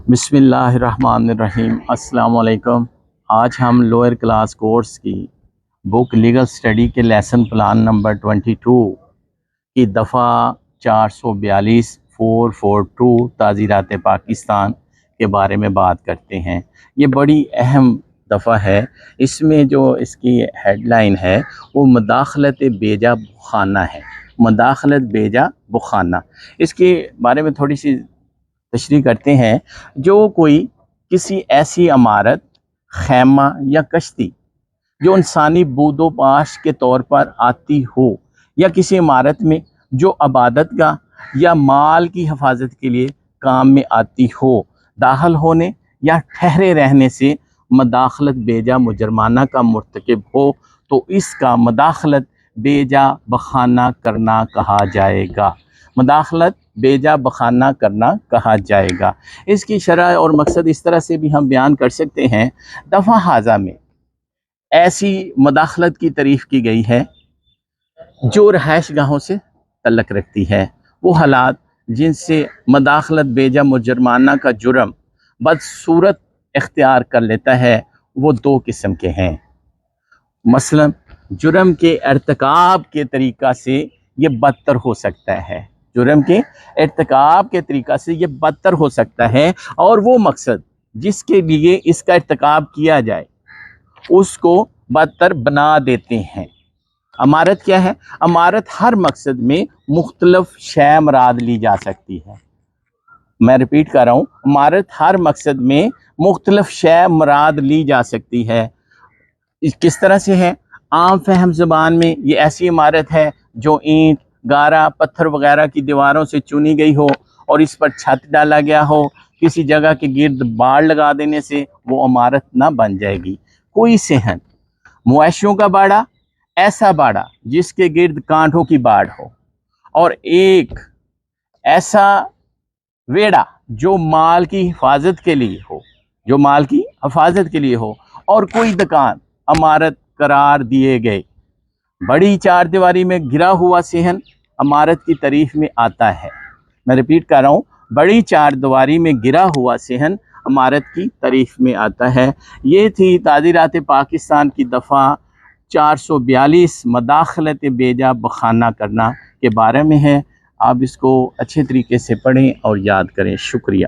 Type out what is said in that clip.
بسم اللہ الرحمن الرحیم۔ السلام علیکم۔ آج ہم لوئر کلاس کورس کی بک لیگل سٹڈی کے لیسن پلان نمبر 22 کی دفعہ 442 442 تعزیرات پاکستان کے بارے میں بات کرتے ہیں۔ یہ بڑی اہم دفعہ ہے۔ اس میں جو اس کی ہیڈ لائن ہے وہ مداخلت بیجا بخانہ ہے۔ مداخلت بیجا بخانہ، اس کے بارے میں تھوڑی سی تشریح کرتے ہیں۔ جو کوئی کسی ایسی عمارت، خیمہ یا کشتی جو انسانی بود و پاش کے طور پر آتی ہو، یا کسی عمارت میں جو عبادت گاہ یا مال کی حفاظت کے لیے کام میں آتی ہو، داخل ہونے یا ٹھہرے رہنے سے مداخلت بیجا مجرمانہ کا مرتکب ہو تو اس کا مداخلت بیجا بخانہ کرنا کہا جائے گا۔ مداخلت بیجا بخانہ کرنا کہا جائے گا۔ اس کی شرح اور مقصد اس طرح سے بھی ہم بیان کر سکتے ہیں۔ دفعہ ہاذا میں ایسی مداخلت کی تعریف کی گئی ہے جو رہائش گاہوں سے تعلق رکھتی ہے۔ وہ حالات جن سے مداخلت بیجا مجرمانہ کا جرم بدصورت اختیار کر لیتا ہے وہ دو قسم کے ہیں۔ مثلا جرم کے ارتکاب کے طریقہ سے یہ بدتر ہو سکتا ہے۔ جرم کے ارتکاب کے طریقہ سے یہ بدتر ہو سکتا ہے، اور وہ مقصد جس کے لیے اس کا ارتکاب کیا جائے اس کو بدتر بنا دیتے ہیں۔ عمارت کیا ہے؟ عمارت ہر مقصد میں مختلف شے مراد لی جا سکتی ہے۔ میں ریپیٹ کر رہا ہوں، عمارت ہر مقصد میں مختلف شے مراد لی جا سکتی ہے۔ کس طرح سے ہے؟ عام فہم زبان میں یہ ایسی عمارت ہے جو اینٹ، گارا، پتھر وغیرہ کی دیواروں سے چنی گئی ہو اور اس پر چھت ڈالا گیا ہو۔ کسی جگہ کے گرد باڑ لگا دینے سے وہ عمارت نہ بن جائے گی۔ کوئی صحن، مویشیوں کا باڑا، ایسا باڑا جس کے گرد کانٹوں کی باڑ ہو، اور ایک ایسا ویڑا جو مال کی حفاظت کے لیے ہو، جو مال کی حفاظت کے لیے ہو، اور کوئی دکان عمارت قرار دیے گئے۔ بڑی چار دیواری میں گھرا ہوا صحن عمارت کی تعریف میں آتا ہے۔ میں ریپیٹ کر رہا ہوں، بڑی چار دیواری میں گھرا ہوا صحن عمارت کی تعریف میں آتا ہے۔ یہ تھی تعزیرات پاکستان کی دفعہ 442 مداخلت بیجا بخانہ کرنا کے بارے میں ہے۔ آپ اس کو اچھے طریقے سے پڑھیں اور یاد کریں۔ شکریہ۔